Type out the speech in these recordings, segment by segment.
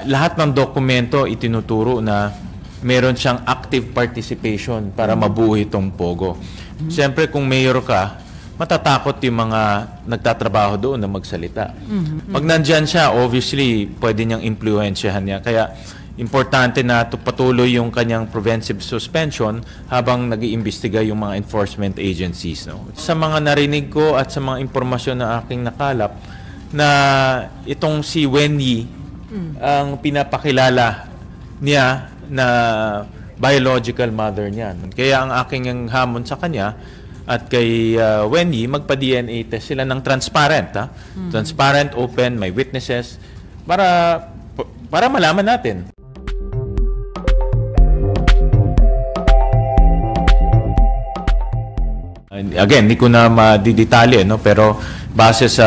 Lahat ng dokumento itinuturo na meron siyang active participation para mabuo itong Pogo. Siyempre, kung mayor ka, matatakot yung mga nagtatrabaho doon na magsalita. Pag nandyan siya, obviously, pwede niyang impluensyahan niya. Kaya, importante na patuloy yung kanyang preventive suspension habang nag-iimbestiga yung mga enforcement agencies. No? Sa mga narinig ko at sa mga impormasyon na aking nakalap, na itong si Wen Yi, ang pinapakilala niya na biological mother niyan. Kaya ang aking hamon sa kanya at kay Wen Yi, magpa-DNA test sila ng transparent. Transparent, open, may witnesses, para malaman natin. Again, hindi ko na madidetalye, no? Pero base sa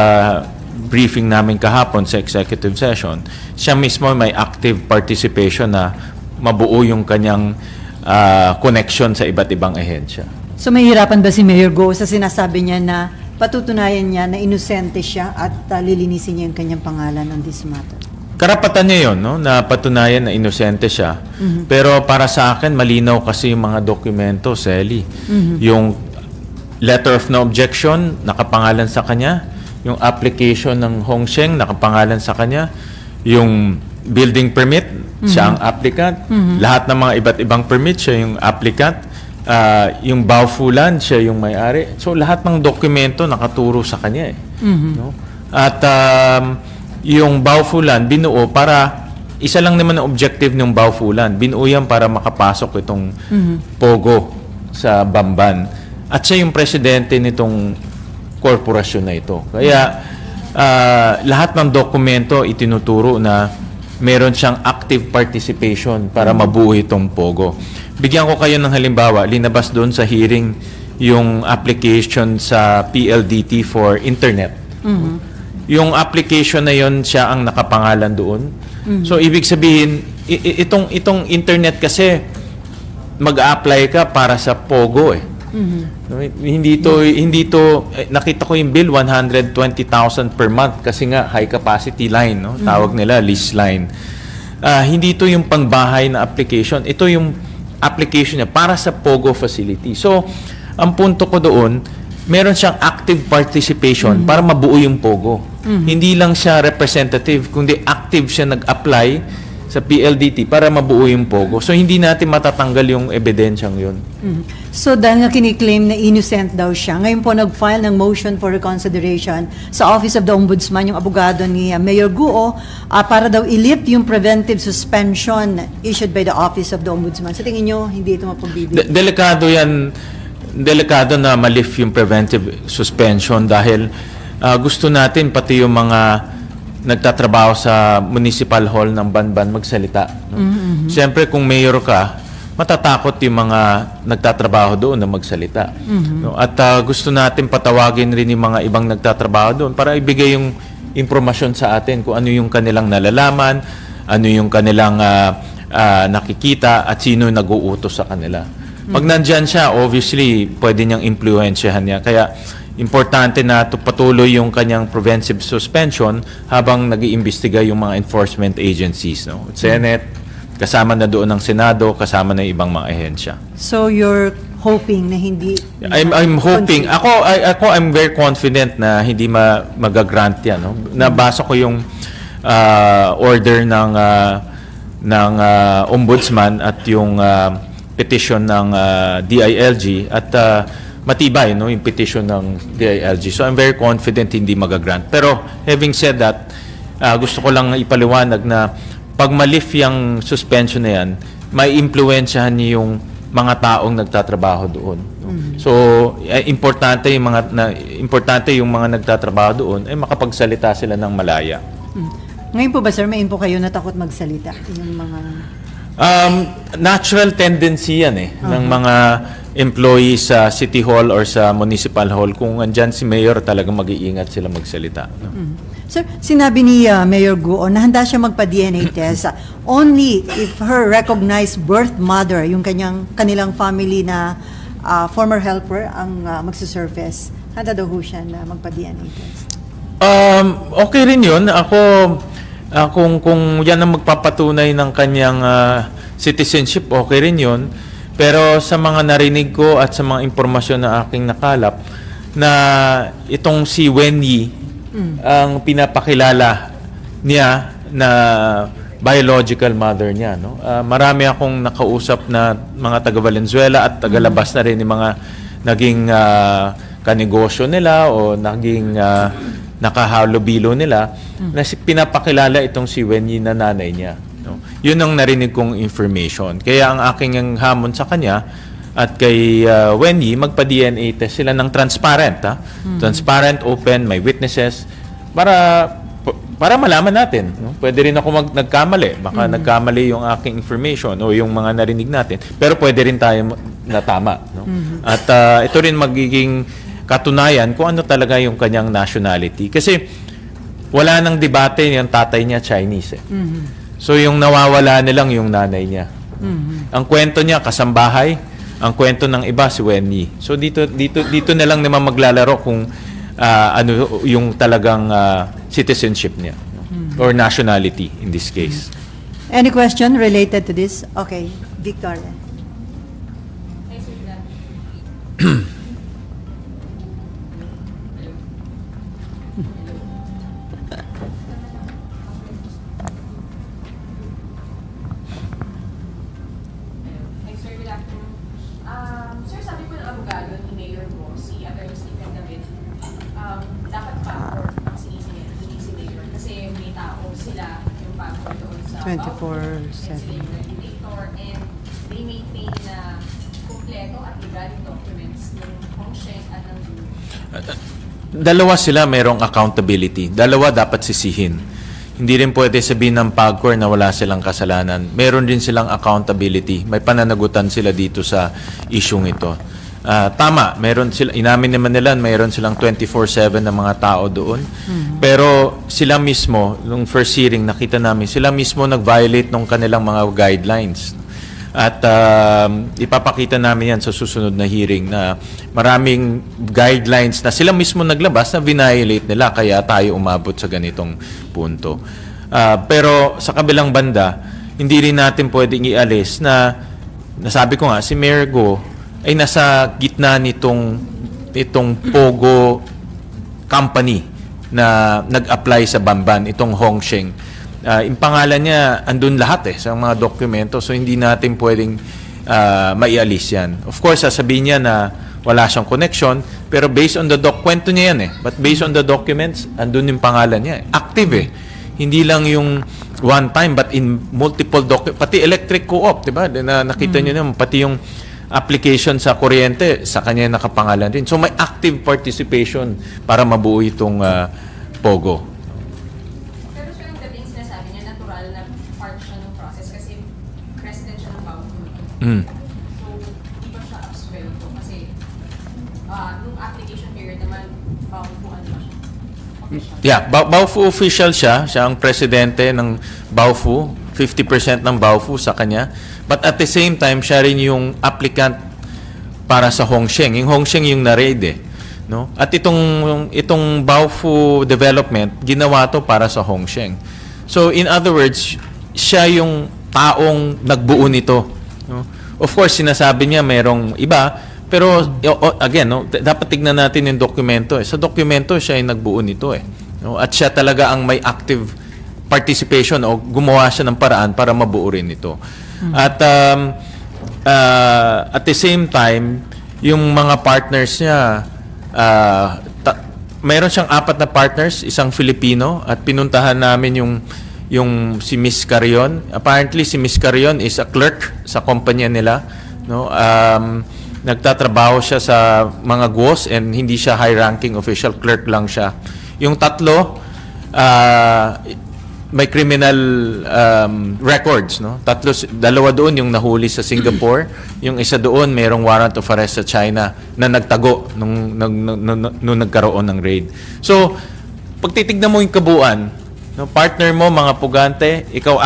briefing namin kahapon sa executive session, siya mismo may active participation na mabuo yung kanyang connection sa iba't ibang ahensya. So mahihirapan ba si Mayor Go sa sinasabi niya na patutunayan niya na inosente siya at lilinisin niya yung kanyang pangalan on this matter? Karapatan niya yun, no? Na patunayan na inosente siya. Pero para sa akin, malinaw kasi yung mga dokumento, Sally. Yung letter of no objection, nakapangalan sa kanya. Yung application ng Hongsheng, nakapangalan sa kanya. Yung building permit, siya ang applicant. Lahat ng mga iba't ibang permit, siya yung applicant. Yung Baofulan, siya yung may-ari. So, lahat ng dokumento nakaturo sa kanya. No? At yung Baofulan, binuo para, isa lang naman ang objective ng Baofulan. Binuo yan para makapasok itong Pogo sa Bamban. At siya yung presidente nitong korporasyon na ito. Kaya lahat ng dokumento itinuturo na meron siyang active participation para mabuo itong Pogo. Bigyan ko kayo ng halimbawa, linabas doon sa hearing yung application sa PLDT for internet. Yung application na yon, siya ang nakapangalan doon. So ibig sabihin, itong internet kasi mag-a-apply ka para sa Pogo . No, hindi to nakita ko yung bill 120,000 per month kasi nga high capacity line, no? Tawag nila lease line. Hindi to yung pangbahay na application. Ito yung application niya para sa Pogo facility. So, ang punto ko doon, meron siyang active participation para mabuo yung Pogo. Hindi lang siya representative, kundi active siya nag-apply sa PLDT para mabuo yung Pogo. So, hindi natin matatanggal yung ebidensyang yun. So, dahil nga kiniklaim na innocent daw siya, ngayon po nag-file ng motion for reconsideration sa Office of the Ombudsman, yung abogado ni Mayor Guo, para daw i-lift yung preventive suspension issued by the Office of the Ombudsman. Sa tingin nyo, hindi ito mapagbibig? Delikado yan. Delikado na ma-lift yung preventive suspension dahil gusto natin pati yung mga nagtatrabaho sa municipal hall ng Banban magsalita. No? Siyempre, kung mayor ka, matatakot yung mga nagtatrabaho doon na magsalita. No? At gusto natin patawagin rin yung mga ibang nagtatrabaho doon para ibigay yung impormasyon sa atin kung ano yung kanilang nalalaman, ano yung kanilang nakikita, at sino yung nag-uutos sa kanila. Pag nandyan siya, obviously, pwede niyang impluensyahan niya. Kaya, importante na patuloy yung kanyang preventive suspension habang nag-iimbestiga yung mga enforcement agencies. No? Senate, kasama na doon ng Senado, kasama na ibang mga ahensya. So you're hoping na hindi... I'm hoping. I'm very confident na hindi magagrant yan. No? Nabasa ko yung order ng Ombudsman at yung petition ng DILG at matibay, no, yung petition ng DILG. So I'm very confident hindi magagrant. Pero having said that, gusto ko lang ipaliwanag na pag ma-lift yung suspension na yan, may impluensyahan niyo yung mga taong nagtatrabaho doon. No? So importante yung mga nagtatrabaho doon ay makapagsalita sila ng malaya. Ngayon po ba, sir, may po kayo na takot magsalita? Yung mga... natural tendency yan ng mga employees sa City Hall or sa Municipal Hall. Kung andyan si Mayor, talagang mag-iingat sila magsalita. No? Sir, sinabi ni Mayor Guo na handa siya magpa-DNA test only if her recognized birth mother, yung kanilang family na former helper, ang magsisurface. Handa daw ho siya na magpa-DNA test. Okay rin yun. Ako, Kung yan ang magpapatunay ng kanyang citizenship, okay rin yun. Pero sa mga narinig ko at sa mga impormasyon na aking nakalap, na itong si Wen Yi, ang pinapakilala niya na biological mother niya. No? Marami akong nakausap na mga taga-Valenzuela at taga-labas na rin yung mga naging kanegosyo nila o naging nakahalubilo nila na pinapakilala itong si Wen Yi na nanay niya. No? Yun ang narinig kong information. Kaya ang aking hamon sa kanya at kay Wen Yi, magpa-DNA test sila ng transparent. Transparent, open, may witnesses para malaman natin. No? Pwede rin ako nagkamali. Baka nagkamali yung aking information o yung mga narinig natin. Pero pwede rin tayo na tama. No? At ito rin magiging katunayan kung ano talaga yung kanyang nationality. Kasi wala nang debate yung tatay niya Chinese. So yung nawawala nilang yung nanay niya. Ang kwento niya kasambahay, ang kwento ng iba si Wen Yi. So dito na lang naman maglalaro kung ano yung talagang citizenship niya or nationality in this case. Any question related to this? Okay, Victoria. Sir, sabi po ng abogado ni Mayor mo, si Atty. Stephen David, dapat passport ang sinisi Mayor kasi may tao sila yung passport doon sa 24/7. and sila yung regulator and they maintain na kumpleto at legal yung documents ng Hong Sheng at ng Dalawa sila mayroong accountability. Dalawa dapat sisihin. Hindi rin pwede sabihin ng PAGCOR na wala silang kasalanan. Meron din silang accountability. May pananagutan sila dito sa isyung ito. Tama, meron sila, inamin naman nila, mayroon silang 24/7 na mga tao doon. Pero sila mismo, nung first hearing, nakita namin, sila mismo nag-violate ng kanilang mga guidelines. At ipapakita namin yan sa susunod na hearing na maraming guidelines na sila mismo naglabas na violate nila kaya tayo umabot sa ganitong punto. Pero sa kabilang banda, hindi rin natin pwedeng ialis na nasabi ko nga, si Mayor Go ay nasa gitna itong Pogo company na nag-apply sa Bamban, itong Hong Sheng. Yung pangalan niya, andun lahat sa mga dokumento. So, hindi natin pwedeng maialis yan. Of course, sasabihin niya na wala siyang connection. Pero based on the kwento niya yan But based on the documents, andun yung pangalan niya. Active Hindi lang yung one time, but in multiple documents. Pati electric co-op, di ba? Nakita niyo naman, pati yung application sa kuryente, sa kanya nakapangalan rin. So, may active participation para mabuo itong Pogo. So, di ba siya absuelto? Kasi, nung application period naman, Baofu ano ba siya? Yeah, Baofu official siya. Siya ang presidente ng Baofu. 50% ng Baofu sa kanya. But at the same time, siya rin yung applicant para sa Hong Sheng. Yung Hong Sheng yung na-raid no? At itong Baofu development, ginawa to para sa Hong Sheng. So, in other words, siya yung taong nagbuo nito. No? Of course, sinasabi niya merong iba, pero again, dapat tignan natin yung dokumento. Sa dokumento, siya yung nagbuo nito. No? At siya talaga ang may active participation o gumawa siya ng paraan para mabuo rin ito. At at the same time, yung mga partners niya, mayroon siyang 4 na partners, isang Filipino, at pinuntahan namin yung si Miss Carion. Apparently, si Miss Carion is a clerk sa kumpanya nila. No? Nagtatrabaho siya sa mga GWOS and hindi siya high-ranking official, clerk lang siya. Yung 3, may criminal records. No? 2 doon yung nahuli sa Singapore. Yung isa doon, mayroong warrant of arrest sa China na nagtago nung nagkaroon ng raid. So, pag titignan mo yung kabuuan, no, partner mo, mga pugante, ikaw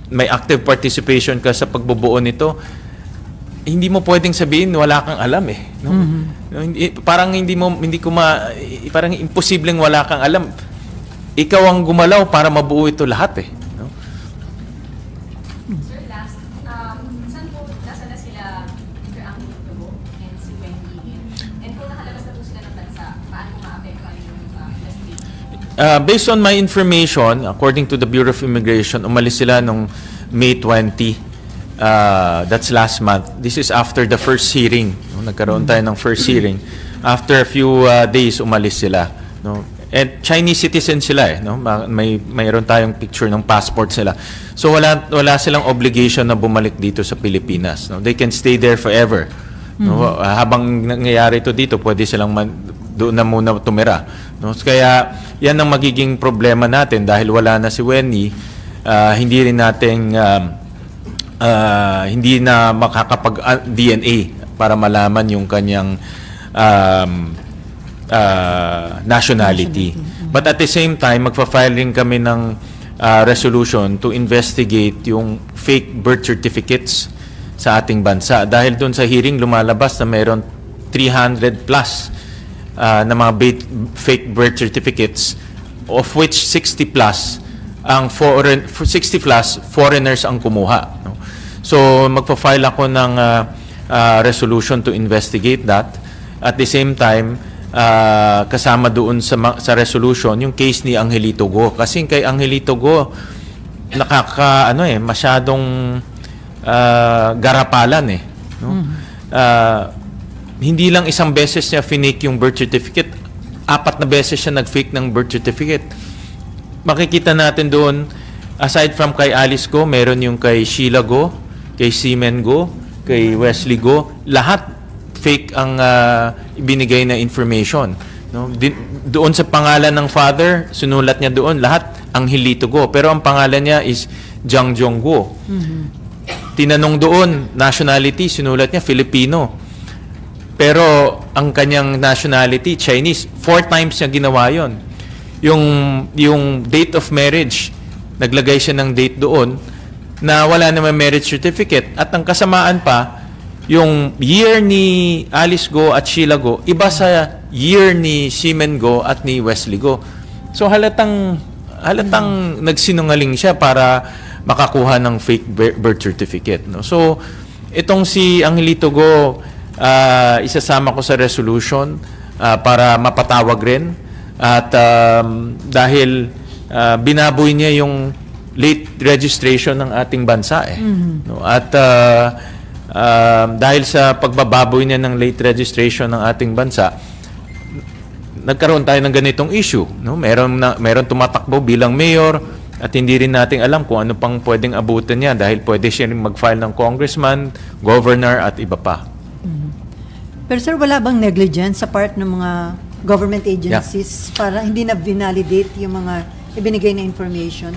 may active participation ka sa pagbubuo nito, hindi mo pwedeng sabihin wala kang alam no? Parang parang imposibleng wala kang alam. ikaw ang gumalaw para mabuo ito lahat eh. No? Sir, last, saan po, nasa na sila Mr. Angelo Tubo and si Wendy? And kung nakalabas na po sila ng bansa, paano maapektuhan yung investigation? Based on my information, according to the Bureau of Immigration, umalis sila nung May 20. That's last month. This is after the first hearing. No? Nagkaroon tayo ng first hearing. After a few days, umalis sila. No? And Chinese citizen sila eh. No? Mayroon tayong picture ng passport sila. So wala silang obligation na bumalik dito sa Pilipinas. No? They can stay there forever. No? Habang nangyayari ito dito, pwede silang doon na muna tumira. No? Kaya yan ang magiging problema natin dahil wala na si Wendy. Hindi rin natin hindi na makakapag-DNA para malaman yung kanyang nationality. But at the same time, magpa-file rin kami ng resolution to investigate yung fake birth certificates sa ating bansa. Dahil doon sa hearing, lumalabas na mayroon 300 plus na mga fake birth certificates, of which 60 plus foreigners ang kumuha. No? So magpa-file ako ng resolution to investigate that. At the same time, kasama doon sa resolution yung case ni Angelito Go. Kasi kay Angelito Go, masyadong garapalan eh. No? Hindi lang isang beses niya finake yung birth certificate, 4 na beses siya nag-fake ng birth certificate. Makikita natin doon, aside from kay Alice Go, meron yung kay Sheila Go, kay Seaman Go, kay Wesley Go, lahat fake ang ibinigay na information. No? Doon sa pangalan ng father, sinulat niya doon, lahat Angelito Go. Pero ang pangalan niya is Jiang Jong Go. Tinanong doon, nationality, sinulat niya Filipino. Pero ang kanyang nationality, Chinese. 4 times niya ginawa yon. Yung date of marriage, naglagay siya ng date doon na wala naman marriage certificate. At ang kasamaan pa, yung year ni Alice Go at Sheila Go, iba sa year ni Seaman Go at ni Wesley Go. So halatang nagsinungaling siya para makakuha ng fake birth certificate. No? So itong si Angelito Go, isasama ko sa resolution para mapatawag rin. At dahil binaboy niya yung late registration ng ating bansa eh. No? At dahil sa pagbababoy niya ng late registration ng ating bansa, nagkaroon tayo ng ganitong issue. No? Meron tumatakbo bilang mayor at hindi rin natin alam kung ano pang pwedeng abutin niya dahil pwede siya rin mag-file ng congressman, governor at iba pa. Pero sir, wala bang negligence sa part ng mga government agencies para hindi na validate yung mga ibinigay na information?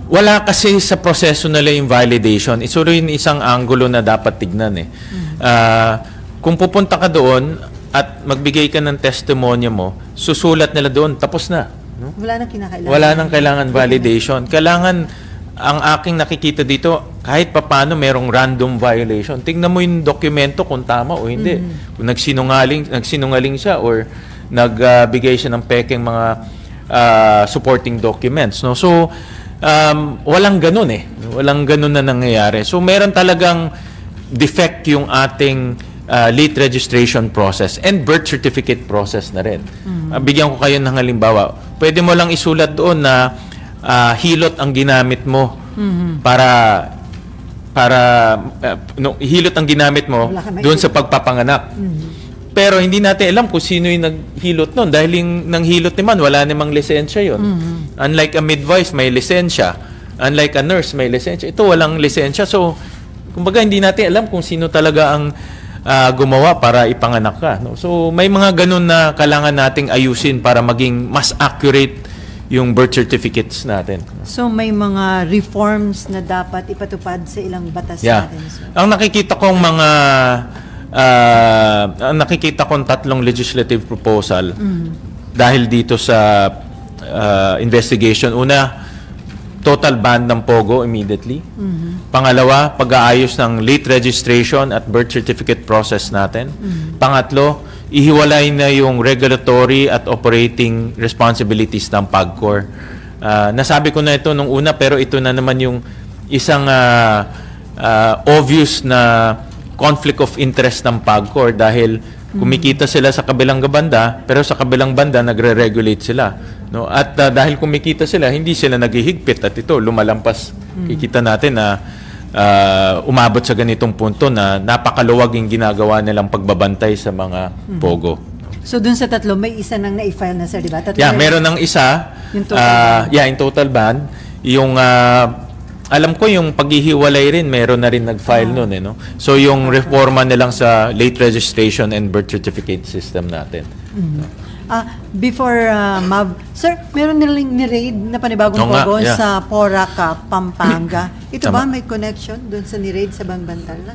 Wala kasi sa proseso nila yung validation. Ito rin isang angulo na dapat tignan eh. Kung pupunta ka doon at magbigay ka ng testimonya mo, susulat nila doon, tapos na. No? Wala nang kinakailangan. Wala nang kailangan validation. Kailangan, ang aking nakikita dito, kahit papano merong random violation. Tingnan mo yung dokumento kung tama o hindi. Kung nagsinungaling siya or nagbigay siya ng peking mga supporting documents. No? So, walang ganun eh. Walang ganun na nangyayari. So, meron talagang defect yung ating late registration process and birth certificate process na rin. Bigyan ko kayo ng halimbawa. Pwede mo lang isulat doon na hilot ang ginamit mo hilot ang ginamit mo doon sa pagpapanganak. Pero hindi natin alam kung sino yung naghilot nun dahil yung nanghilot naman, wala namang lisensya yun. Unlike a midwife, may lisensya. Unlike a nurse, may lisensya. Ito, walang lisensya. So, kumbaga, hindi natin alam kung sino talaga ang gumawa para ipanganak ka. No? So, may mga ganun na kailangan nating ayusin para maging mas accurate yung birth certificates natin. So, may mga reforms na dapat ipatupad sa ilang batas natin? Sir? Ang nakikita kong mga nakikita kong 3 legislative proposal dahil dito sa investigation. Una, total ban ng POGO immediately. Pangalawa, pag-aayos ng late registration at birth certificate process natin. Pangatlo, ihiwalay na yung regulatory at operating responsibilities ng PAGCOR. Nasabi ko na ito nung una, pero ito na naman yung isang obvious na conflict of interest ng PAGCOR dahil kumikita sila sa kabilang banda, pero sa kabilang banda nagre-regulate sila. No? At dahil kumikita sila, hindi sila naghihigpit at ito lumalampas. Kikita natin na umabot sa ganitong punto na napakaluwag yung ginagawa nilang pagbabantay sa mga pogo. So dun sa tatlo, may isa nang na-file na, sir, di ba? Tatlo Yeah, meron ng isa. Yung total ban. Yeah, in total ban. Yung alam ko yung paghihiwalay rin, meron na rin nag-file nun. No? So yung reforma nilang sa late registration and birth certificate system natin. Before Mav, sir, meron nilang ni-raid na panibagong Oo nga, pogo yeah. sa Porac, Pampanga. Ito ba Tama. may connection dun sa ni-raid sa Banbantal?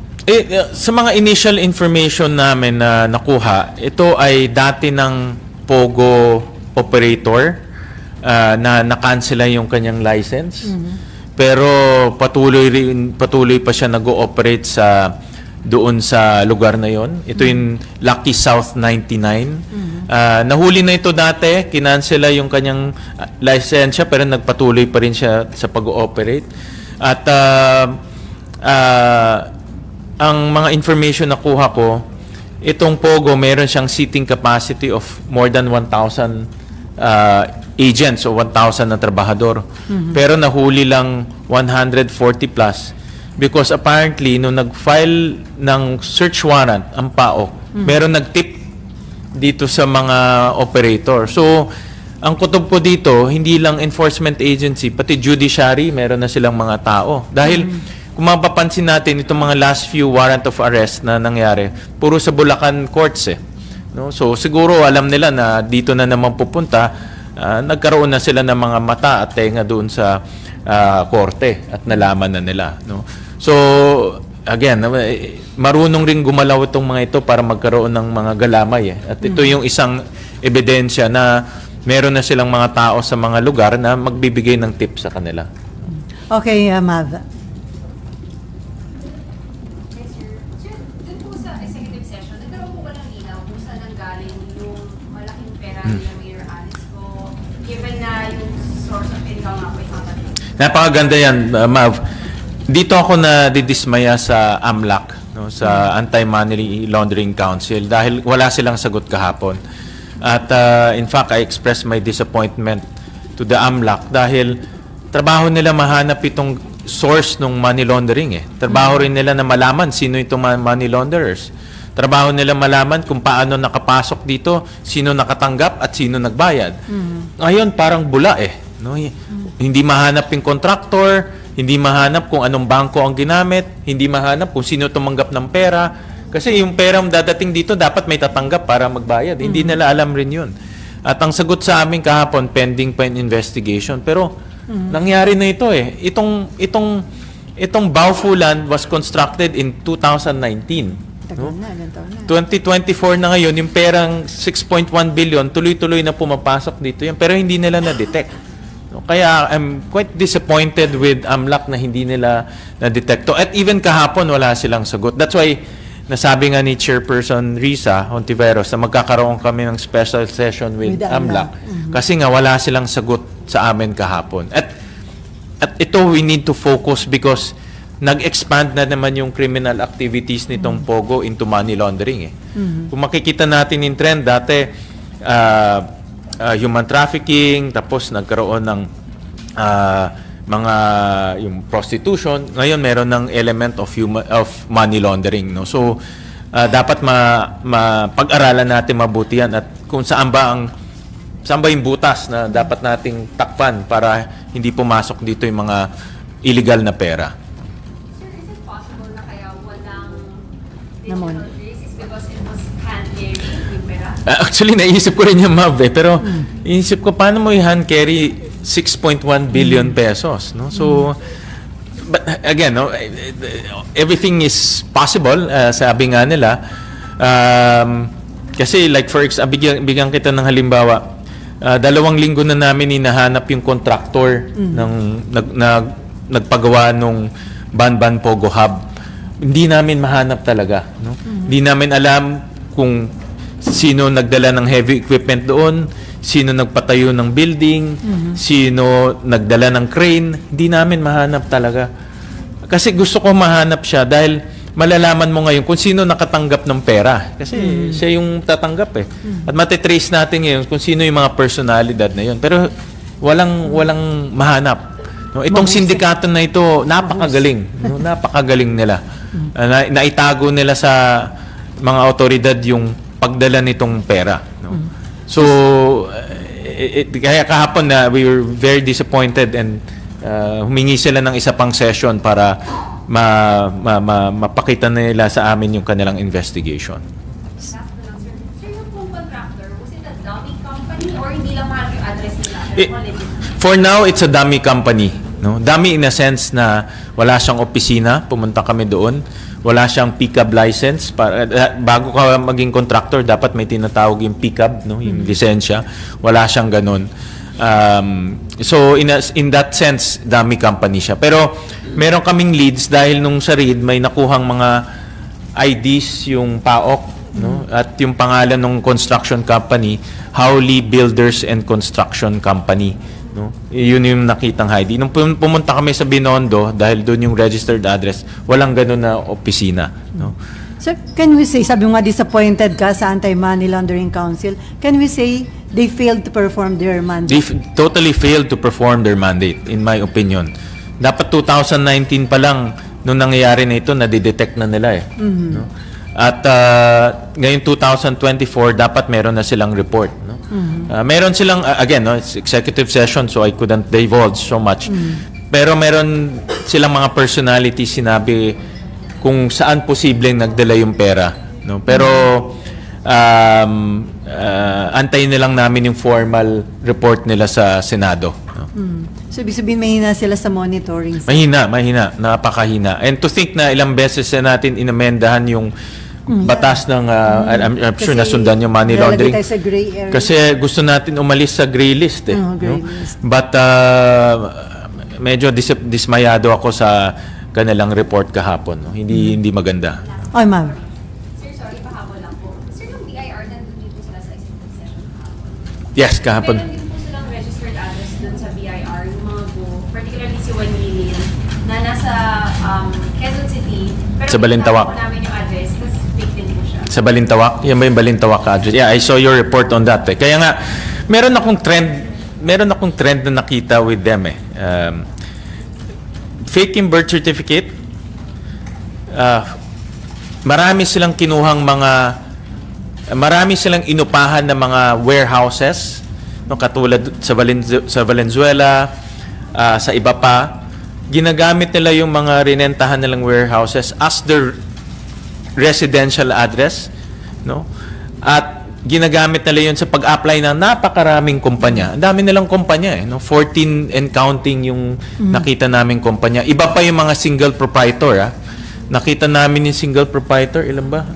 Sa mga initial information namin na nakuha, ito ay dati ng pogo operator na na-cancela yung kanyang license. Pero patuloy pa siya nag-ooperate doon sa lugar na yon. Ito yung Lucky South 99. Nahuli na ito dati, kinansela yung kanyang lisensya pero nagpatuloy pa rin siya sa pag-ooperate. At ang mga information na kuha ko, itong Pogo meron siyang seating capacity of more than 1,000 agents o 1,000 na trabahador. Pero nahuli lang 140 plus because apparently nung nag-file ng search warrant ang PAOK, meron nag-tip dito sa mga operator. So, ang kutob ko dito, hindi lang enforcement agency, pati judiciary, meron na silang mga tao. Dahil kung mapapansin natin itong mga last few warrant of arrest na nangyari, puro sa Bulacan courts eh. No? So siguro alam nila na dito na naman pupunta, nagkaroon na sila ng mga mata at tenga doon sa korte at nalaman na nila. No? So again, marunong rin gumalaw itong mga ito para magkaroon ng mga galamay. At ito yung isang ebidensya na meron na silang mga tao sa mga lugar na magbibigay ng tip sa kanila. Okay, Mav. Yes, sir. Sir, dun po sa executive session, nagkaroon po ba ng linaw kung saan nanggaling yung malaking pera ni Mayor Alice po, given na yung source of income nga po isang tatlo? Napakaganda yan, Mav. Dito ako na didismaya sa AMLAC, no, sa Anti-Money Laundering Council dahil wala silang sagot kahapon. At in fact, I expressed my disappointment to the AMLAC dahil trabaho nila mahanap itong source ng money laundering. Trabaho rin nila na malaman sino itong money launderers. Trabaho nila malaman kung paano nakapasok dito, sino nakatanggap at sino nagbayad. Ngayon, parang bula no? Hindi mahanap yung contractor, hindi mahanap kung anong bangko ang ginamit, hindi mahanap kung sino tumanggap ng pera. Kasi yung pera dadating dito, dapat may tatanggap para magbayad. Hindi nila alam rin yun. At ang sagot sa amin kahapon, pending pa yung investigation. Pero nangyari na ito Itong Baufulan was constructed in 2019. Tagal na, ilang taon na. 2024 na ngayon, yung perang 6.1 billion, tuloy-tuloy na pumapasok dito yan. Pero hindi nila na-detect. No? Kaya I'm quite disappointed with AMLAC na hindi nila na-detect. At even kahapon, wala silang sagot. That's why, nasabi nga ni Chairperson Risa Hontiveros na magkakaroon kami ng special session with AMLAC. Kasi nga wala silang sagot sa amin kahapon. At ito we need to focus because nag-expand na naman yung criminal activities nitong Pogo into money laundering. Kung makikita natin yung trend, dati human trafficking, tapos nagkaroon ng mga yung prostitution, ngayon meron ng element of money laundering, no. So dapat pag-aralan natin mabuti yan at kung saan ba yung butas na dapat nating takpan para hindi pumasok dito yung mga illegal na pera. Sir, is it possible na kaya walang Naman. digital traces because it was hand carry yung pera? Actually, naisip ko rin yung Mav pero inisip ko, paano mo i-hand carry 6.1 billion pesos, no? So, but again, no, everything is possible, sabi nga nila. Kasi like for example, bigyan kita ng halimbawa, 2 linggo na namin hinahanap yung contractor ng nagpagawa nung Banban Pogo Hub. Hindi namin mahanap talaga, no? Hindi namin alam kung sino nagdala ng heavy equipment doon, sino nagpatayo ng building, sino nagdala ng crane, hindi namin mahanap talaga. Kasi gusto ko mahanap siya dahil malalaman mo ngayon kung sino nakatanggap ng pera. Kasi siya yung tatanggap eh. At matitrace natin ngayon kung sino yung mga personalidad na yun. Pero walang mahanap. No, itong sindikato na ito, napakagaling. No, napakagaling nila. Naitago nila sa mga otoridad yung pagdala nitong pera. No? So, kaya kahapon na we were very disappointed and humingi sila ng isa pang session para mapakita nila sa amin yung kanilang investigation. Last na lang, sir. Sir, yung pong contractor, was it a dummy company or hindi lang mahal yung address nila? For now, it's a dummy company. No? Dummy in a sense na wala siyang opisina, pumunta kami doon. Wala siyang pickup license. Bago ka maging contractor, dapat may tinatawag yung pickup, no? Yung lisensya. Wala siyang ganun. So, in that sense, dummy company siya. Pero, meron kaming leads dahil nung sa RID, may nakuhang mga IDs yung PAOK, no? At yung pangalan ng construction company, Howley Builders and Construction Company. No? Yun yung nakitang ID. Nung pumunta kami sa Binondo, dahil doon yung registered address, walang ganun na opisina. No? So, can we say, sabi mo nga disappointed ka sa Anti-Money Laundering Council, can we say they failed to perform their mandate? They totally failed to perform their mandate, in my opinion. Dapat 2019 pa lang, nung nangyayari na ito, nadidetect na nila eh. No? At ngayon 2024, dapat meron na silang report. No? Meron silang, again, no, it's executive session, so I couldn't divulge so much. Pero meron silang mga personalities sinabi kung saan posibleng nagdala yung pera. No? Pero antayin nilang namin yung formal report nila sa Senado. No? So, ibig sabihin, mahina sila sa monitoring. Mahina. Napakahina. And to think na ilang beses na natin inamendahan yung batas ng, I'm sure nasundan yung money laundering. Sa gray area. Kasi gusto natin umalis sa gray list eh. Gray no? list. But medyo dismayado ako sa kanilang report kahapon. No? Hindi maganda. Oy, ma'am. Sir, sorry, pahabol lang po. Sir, yung BIR, nandun po sila sa executive session kahapon. Yes, kahapon. Meron din po silang registered address dun sa BIR, yung mga go, particularly si Juan Lilin, na nasa Quezon City. Pero Sa Balintawak. po namin yung address, tapos fake din po siya. Sa Balintawak? Yan ba yung Balintawak address? Yeah, I saw your report on that. Eh. Kaya nga, meron akong trend na nakita with them eh. Faking birth certificate, marami silang inupahan ng mga warehouses, no, katulad sa Valenzuela, sa iba pa. Ginagamit nila yung mga rinentahan nilang warehouses as their residential address, no? At ginagamit nila yun sa pag-apply ng napakaraming kumpanya. Ang dami nilang kumpanya eh, no? 14 and counting yung nakita naming kumpanya. Iba pa yung mga single proprietor, Nakita namin yung single proprietor, ilan ba?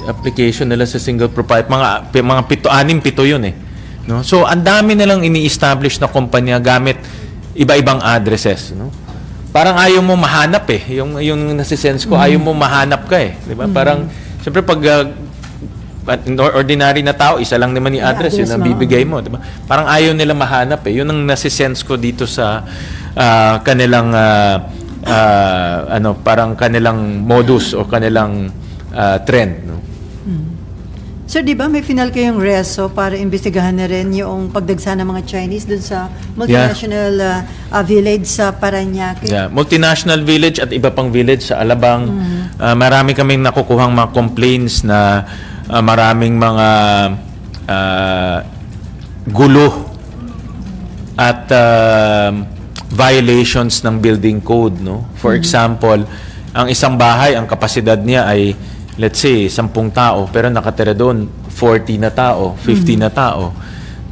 Application nila sa single proprietor, mga 7 yun eh. No? So, ang dami nilang ini-establish na kumpanya gamit iba-ibang addresses, no? Parang ayaw mo mahanap eh. Yung nasisense ko, ayaw mo mahanap ka eh. Di ba? Parang, siyempre pag ordinary na tao, isa lang naman yung address, yun ang bibigay mo. Di ba? Parang ayaw nila mahanap eh. Yun ang nasisense ko dito sa kanilang, parang kanilang modus o kanilang trend, no? Sir, di ba may final kayong reso para imbestigahan na rin yung pagdagsa ng mga Chinese dun sa multinational village sa Parañaque? Yeah, multinational village at iba pang village sa Alabang. Marami kaming nakukuhang mga complaints na maraming mga gulo at violations ng building code, no? For example, ang isang bahay, ang kapasidad niya ay let's say 10 tao, pero nakatira doon 40 na tao, 50 na tao.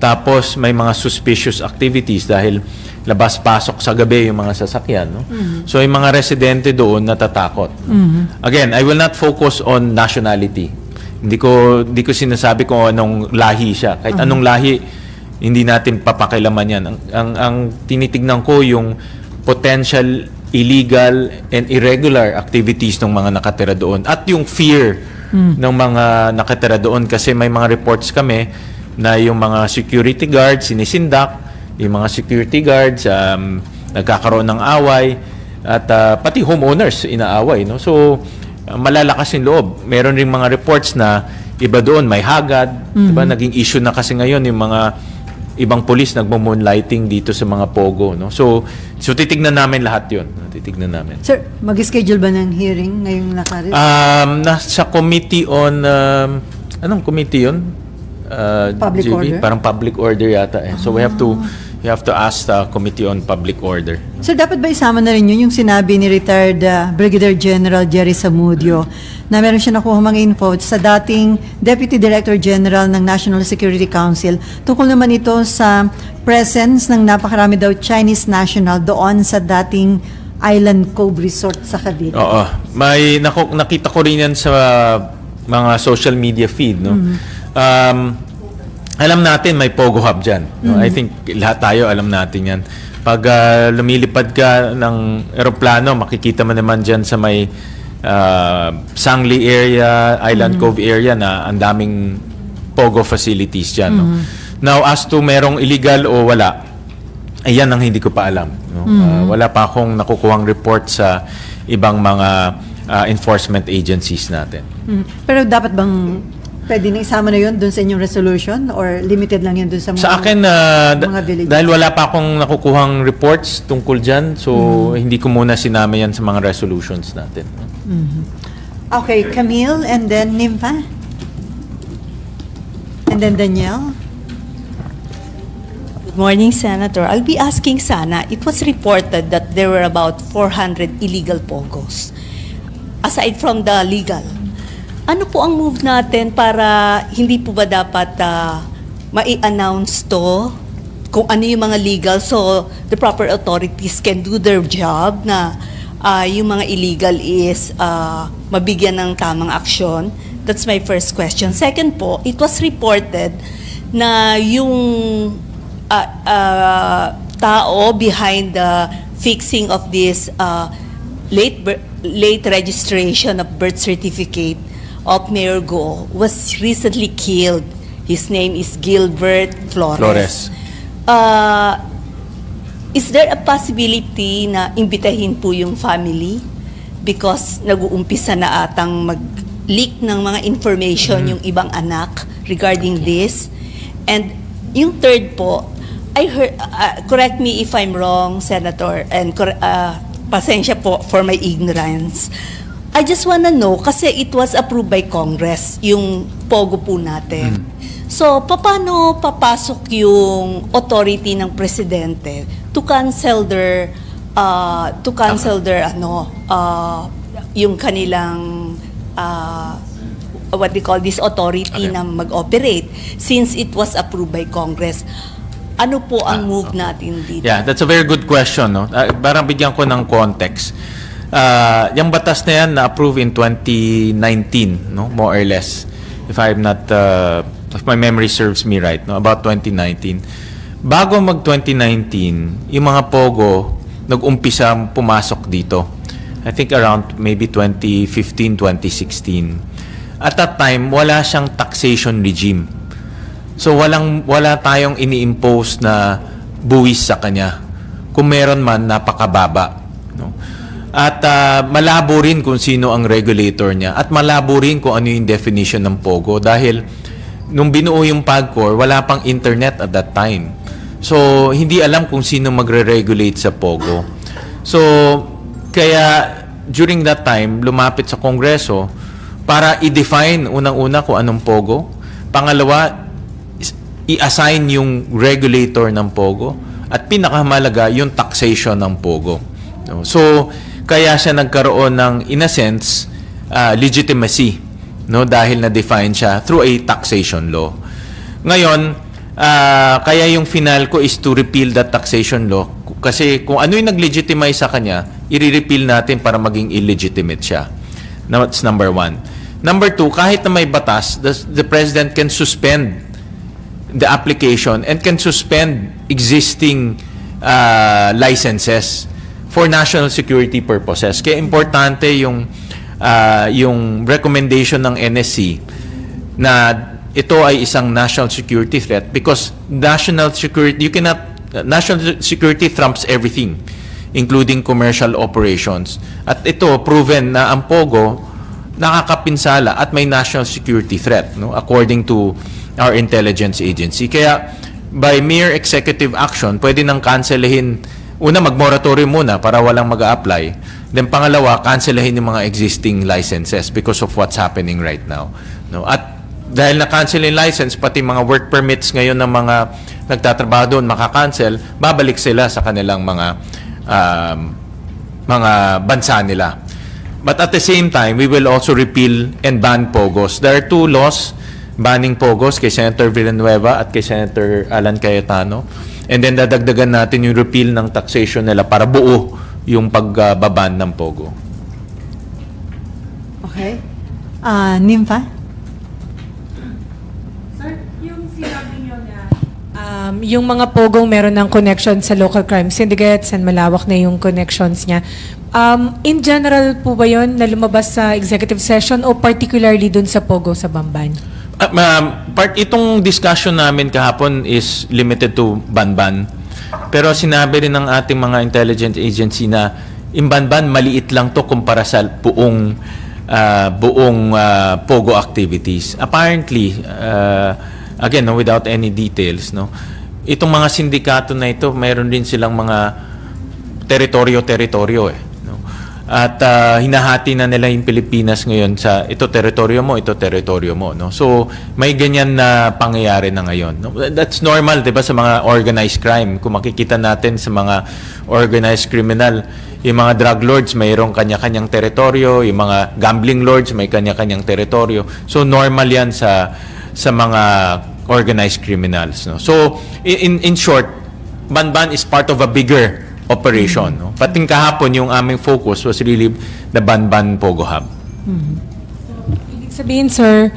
Tapos may mga suspicious activities dahil labas-pasok sa gabi yung mga sasakyan, no? So yung mga residente doon natatakot. Again, I will not focus on nationality. Hindi ko sinasabi kung anong lahi siya. Kahit anong lahi, hindi natin papakilaman yan. Ang tinitignan ko yung potential illegal and irregular activities ng mga nakatira doon at yung fear ng mga nakatira doon kasi may mga reports kami na yung mga security guards sinisindak, yung mga security guards nagkakaroon ng away at pati homeowners inaaway, no? So malalakas yung loob. Meron ring mga reports na iba doon may hagad, diba? Naging issue na kasi ngayon yung mga ibang pulis nagmo-moonlighting dito sa mga pogo, no? So titignan namin lahat 'yon. Titignan namin. Sir, mag-schedule ba ng hearing ngayong nakarit? Nasa committee on anong committee 'yon? Public JB? order? Parang public order yata eh. So we have to ask the Committee on Public Order. Sir, dapat ba isama na rin yun yung sinabi ni retired Brigadier General Jerry Zamudio na meron siya nakuha mga info sa dating Deputy Director General ng National Security Council tungkol naman ito sa presence ng napakarami daw Chinese national doon sa dating Island Cove Resort sa Cavite. Oo. Nakita ko rin yan sa mga social media feed, no? Alam natin may Pogo Hub dyan. No? I think lahat tayo alam natin yan. Pag lumilipad ka ng eroplano, makikita mo naman dyan sa may Sangli area, Island Cove area na ang daming Pogo facilities dyan. No? Now, as to merong illegal o wala, ayan ang hindi ko pa alam. No? Wala pa akong nakukuhang report sa ibang mga enforcement agencies natin. Pero dapat bang pwede na isama na yun doon sa inyong resolution or limited lang yan doon sa mga Sa akin, mga villages? dahil wala pa akong nakukuhang reports tungkol dyan, so hindi ko muna sinama yan sa mga resolutions natin. Okay, Camille and then Nympha? And then Danielle? Good morning, Senator. I'll be asking sana, it was reported that there were about 400 illegal pogos. Aside from the legal, ano po ang move natin para hindi po ba dapat mai-announce to kung ano yung mga legal so the proper authorities can do their job na yung mga illegal is mabigyan ng tamang aksyon? That's my first question. Second po, it was reported na yung tao behind the fixing of this late registration of birth certificate of Mayor Go was recently killed. His name is Gilbert Flores. Is there a possibility na imbitahin po yung family? Because nag-uumpisa na atang mag-leak ng mga information yung ibang anak regarding this. And yung third po, I heard, correct me if I'm wrong, Senator, and pasensya po for my ignorance. I just wanna know, kasi it was approved by Congress, yung POGO po natin. So, paano papasok yung authority ng presidente to cancel their, yung kanilang, what they call this authority na mag-operate, since it was approved by Congress. Ano po ang move natin dito? Yeah, that's a very good question. No? Parang bigyan ko ng context. Yung batas na yan na-approve in 2019, no? More or less. If my memory serves me right, no? About 2019. Bago mag-2019, yung mga POGO nag-umpisa pumasok dito. I think around maybe 2015, 2016. At that time, wala siyang taxation regime. So wala tayong ini-impose na buwis sa kanya. Kung meron man, napakababa. No? At malabo rin kung sino ang regulator niya. At malabo rin kung ano yung definition ng POGO. Dahil nung binuo yung PAGCOR, wala pang internet at that time. So hindi alam kung sino magre-regulate sa POGO. So kaya during that time, lumapit sa Kongreso para i-define unang-una kung anong POGO. Pangalawa, i-assign yung regulator ng POGO. At pinakamahalaga, yung taxation ng POGO. No? So, kaya siya nagkaroon ng, in a sense, legitimacy. No? Dahil na-define siya through a taxation law. Ngayon, kaya yung final ko is to repeal that taxation law. Kasi kung ano yung nag-legitimize sa kanya, i-repeal natin para maging illegitimate siya. Now, that's number one. Number two, kahit na may batas, the President can suspend the application and can suspend existing licenses for national security purposes. Kaya importante yung yung recommendation ng NSC na ito ay isang national security threat because national security trumps everything, including commercial operations. At ito, proven na ang POGO nakakapinsala at may national security threat, no, according to our intelligence agency. Kaya, by mere executive action, pwede nang cancelahin, una, mag-moratorium muna para walang mag-a-apply. Then, pangalawa, cancelahin yung mga existing licenses because of what's happening right now. No? At dahil na-cancel yung license, pati mga work permits ngayon ng mga nagtatrabaho doon makakancel, babalik sila sa kanilang mga bansa nila. But at the same time, we will also repeal and ban POGOs. There are 2 laws banning POGOs kay Senator Villanueva at kay Senator Alan Cayetano. And then dadagdagan natin yung repeal ng taxation nila para buo yung pagbaban ng POGO. Okay. Nympha? Sir, yung sinabi nyo na yung mga pogong meron ng connection sa local crime syndicates and malawak na yung connections niya. In general po ba yun na lumabas sa executive session o particularly dun sa pogo sa Bamban? Itong discussion namin kahapon is limited to Banban. Pero sinabi rin ng ating mga intelligence agency na in Banban, maliit lang to kumpara sa buong pogo activities. Apparently, again, no, without any details, no, itong mga sindikato na ito, mayroon din silang mga teritoryo eh. No? At hinahati na nila yung Pilipinas ngayon sa ito teritoryo mo, ito teritoryo mo. No? So, may ganyan na pangyayari na ngayon. No? That's normal, di ba, sa mga organized crime. Kung makikita natin sa mga organized criminal, yung mga drug lords, mayroong kanya-kanyang teritoryo, yung mga gambling lords, may kanya-kanyang teritoryo. So, normal yan sa mga organized criminals. No? So, in short, Banban is part of a bigger operation. No? Pating kahapon, yung aming focus was really the Banban Pogo Hub. Ibig sabihin, sir,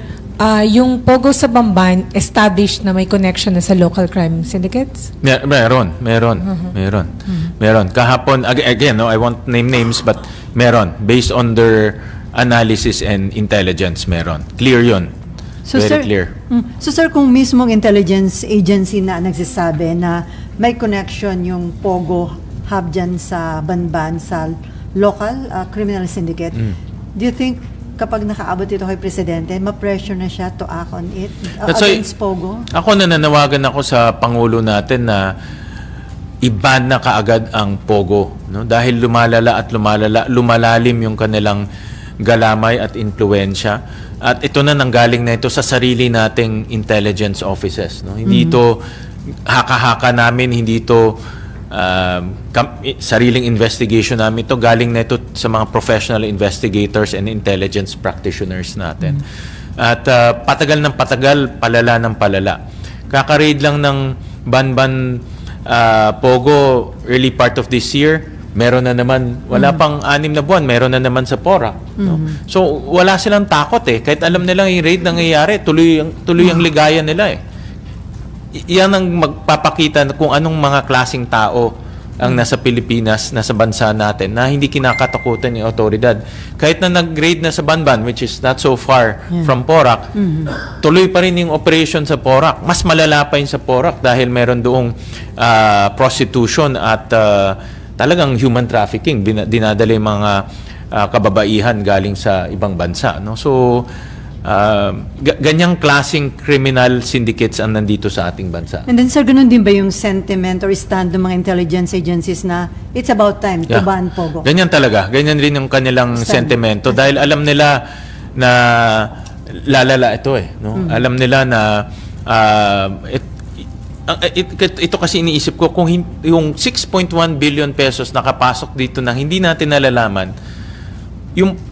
yung pogo sa Bamban established na may connection na sa local crime syndicates? Meron. Kahapon, again, no, I won't name names, but meron. Based on their analysis and intelligence, meron. Clear yun. So, Very clear. So, sir, kung mismong intelligence agency na nagsasabi na may connection yung Pogo Hub dyan sa Banban, sa local criminal syndicate, do you think kapag nakaabot ito kay Presidente, ma-pressure na siya to act on it against Pogo? Ako nananawagan ako sa Pangulo natin na i-ban na kaagad ang Pogo. No? Dahil lumalalim yung kanilang galamay at impluensya. At ito na nanggaling na ito sa sarili nating intelligence offices. No? Hindi ito haka-haka namin, hindi ito sariling investigation namin. Ito galing na ito sa mga professional investigators and intelligence practitioners natin. At patagal ng patagal, palala ng palala. Kaka-raid lang ng Banban Pogo early part of this year. Meron na naman, wala pang 6 na buwan, meron na naman sa Porac. No? So, wala silang takot eh. Kahit alam nilang yung raid nangyayari, tuloy ang ligaya nila eh. Yan ang magpapakita kung anong mga klaseng tao ang nasa Pilipinas, nasa bansa natin, na hindi kinakatakutan yung otoridad. Kahit na nag-raid na sa Banban, which is not so far from Porac, tuloy pa rin yung operation sa Porac. Mas malala pa yun sa Porac dahil meron doong prostitution at talagang human trafficking. Dinadala yung mga kababaihan galing sa ibang bansa. No? So, ganyang klaseng criminal syndicates ang nandito sa ating bansa. And then, sir, ganun din ba yung sentiment or stand ng mga intelligence agencies na it's about time to ban Pogo? Ganyan talaga. Ganyan rin yung kanilang sentimento. Dahil alam nila na lalala ito eh. No? Alam nila na ito kasi iniisip ko, kung yung 6.1 billion pesos nakapasok dito na hindi natin nalalaman,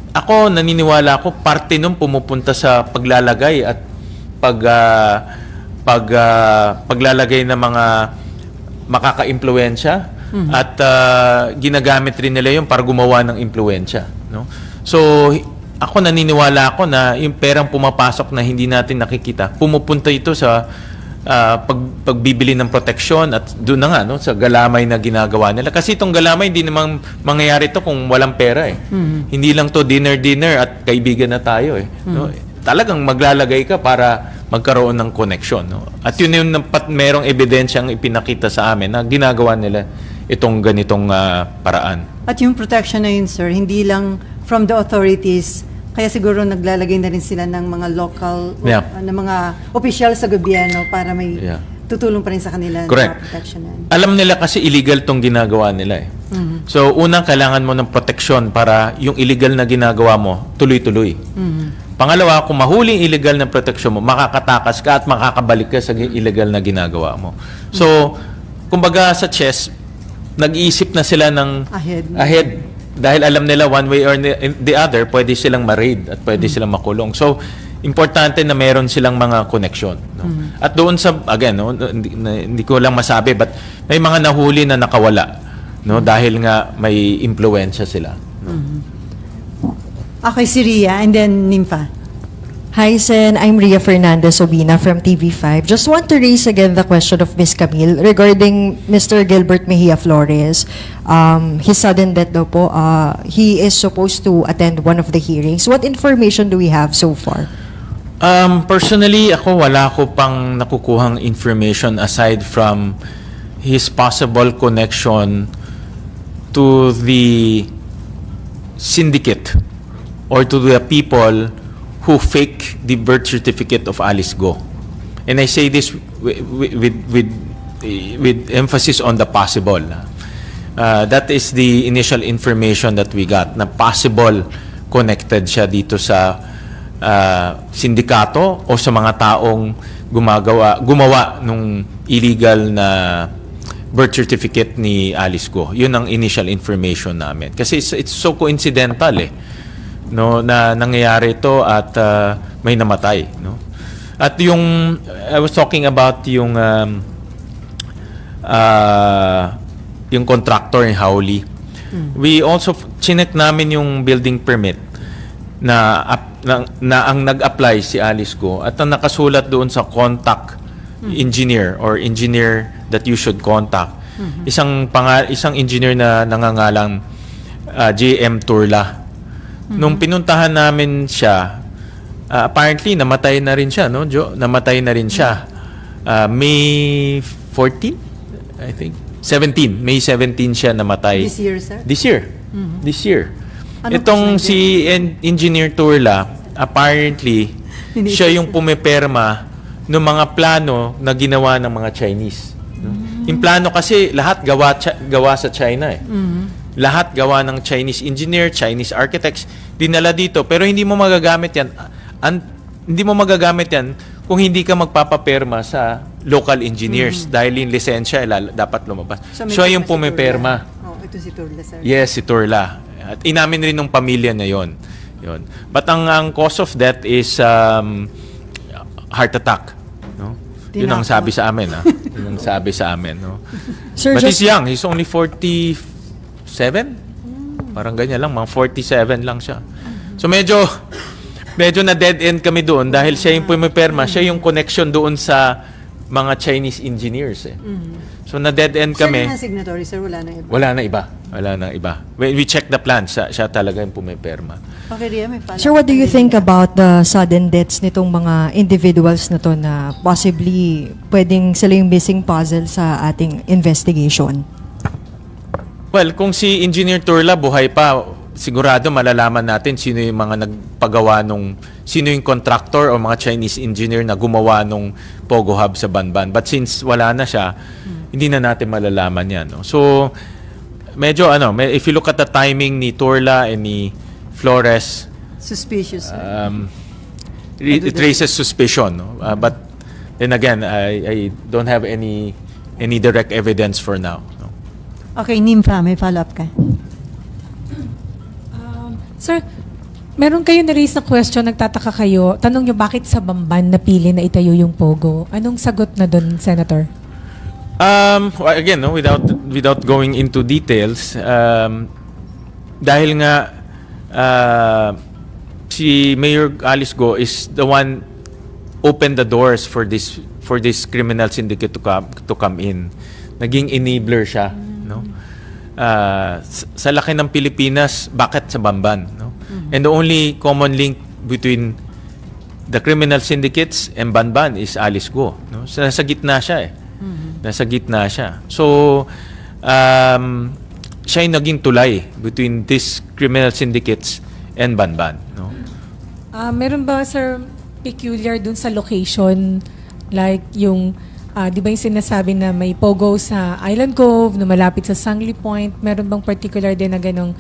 ako naniniwala ako parte nung pumupunta sa paglalagay at paglalagay ng mga makaka-impluwensya at ginagamit rin nila yun para gumawa ng impluwensya. No? So, ako naniniwala ako na yung perang pumapasok na hindi natin nakikita, pumupunta ito sa pagbibili ng proteksyon at doon na nga no, sa galamay na ginagawa nila. Kasi itong galamay, hindi naman mangyayari to kung walang pera eh. Hindi lang to dinner at kaibigan na tayo eh. No? Talagang maglalagay ka para magkaroon ng connection. No? At yun yung merong ebidensyang ipinakita sa amin na ginagawa nila itong ganitong paraan. At yung protection na yun, sir, hindi lang from the authorities, kaya siguro naglalagay na rin sila ng mga local, ng mga opisyal sa gobyerno para may tutulong pa rin sa kanila Correct. na protection na yun. Alam nila kasi illegal tong ginagawa nila eh. So, unang kailangan mo ng protection para yung illegal na ginagawa mo, tuloy-tuloy. Pangalawa, kung mahuling illegal na protection mo, makakatakas ka at makakabalik ka sa illegal na ginagawa mo. So, kumbaga sa chess, nag-iisip na sila ng ahead. Dahil alam nila one way or the other, pwede silang ma-raid at pwede silang makulong. So, importante na meron silang mga connection. No? At doon sa, again, no, hindi ko lang masabi, but may mga nahuli na nakawala. No? Dahil nga may impluensya sila. No? Okay, si Ria, and then Nympha. Hi, Sen. I'm Ria Fernandez Obina from TV5. Just want to raise again the question of Ms. Camille regarding Mr. Gilbert Mejia Flores. His sudden death daw po, he is supposed to attend one of the hearings. What information do we have so far? Personally, wala ko pang nakukuhang information aside from his possible connection to the syndicate or to the people who fake the birth certificate of Alice Go. And I say this with emphasis on the possible. That is the initial information that we got, na possible connected siya dito sa sindikato o sa mga taong gumawa nung illegal na birth certificate ni Alice Go. Yun ang initial information namin. Kasi it's so coincidental eh. No, na nangyayari ito at may namatay, no? At yung I was talking about yung contractor in Howley. We also chinek namin yung building permit na ang nag-apply si Alice Go at ang nakasulat doon sa contact engineer or engineer that you should contact. Isang engineer na nangangalang JM Turla. Nung pinuntahan namin siya, apparently namatay na rin siya, no, Jo? Namatay na rin siya. May 14, I think. 17. May 17 siya namatay. This year, sir? This year. This year. Ano Itong si Engineer Turla, apparently, siya yung pumiperma ng mga plano na ginawa ng mga Chinese. No? Yung plano kasi lahat gawa sa China eh. Lahat gawa ng Chinese engineer, Chinese architects, dinala dito. Pero hindi mo magagamit yan. Hindi mo magagamit yan kung hindi ka magpapaperma sa local engineers dahil yung lisensya dapat lumabas. So yung pumiperma. Ito si Turla, sir. Yes, si Turla. At inamin rin ng pamilya na yon. But ang cause of death is heart attack. No? Yun ang sabi sa amin. Yun ang sabi sa amin. No? Sir, but he's young. He's only 47? Parang ganyan lang. Mga 47 lang siya. So medyo na dead end kami doon dahil siya yung pumiperma. Siya yung connection doon sa mga Chinese engineers. Eh. So na dead end kami. Siya na signatory, sir? Wala na iba? Wala na iba. When we check the plan, siya talaga yung pumiperma. Okay, Ria, may follow-up. Sir, what do you think about the sudden deaths nitong mga individuals na to na possibly pwedeng sila yung missing puzzle sa ating investigation? Well, kung si Engineer Turla buhay pa, sigurado malalaman natin sino yung mga nagpagawa sino yung contractor o mga Chinese engineer na gumawa nung Pogo Hub sa Banban. But since wala na siya, hindi na natin malalaman yan. No? So, medyo if you look at the timing ni Turla and ni Flores, suspicious. It raises suspicion. No? But then again, I don't have any direct evidence for now. No? Okay, Nympha, may follow-up ka. Sir, meron kayo na-raise na question, nagtataka kayo. Tanong nyo, bakit sa Bamban napili na itayo yung Pogo? Anong sagot na doon, Senator? Again, no, without going into details, dahil nga si Mayor Alice Go is the one opened the doors for for this criminal syndicate to come in. Naging enabler siya, no? Sa laki ng Pilipinas, bakit sa Bamban, no? And the only common link between the criminal syndicates and Bamban is Alice Go, no? So, nasa gitna siya eh. Nasa gitna siya. So, siya yung naging tulay between these criminal syndicates and Bamban, no? Meron ba, sir, peculiar dun sa location? Like yung, di ba yung sinasabi na may pogo sa Island Cove, na malapit sa Sangley Point? Meron bang particular din na ganong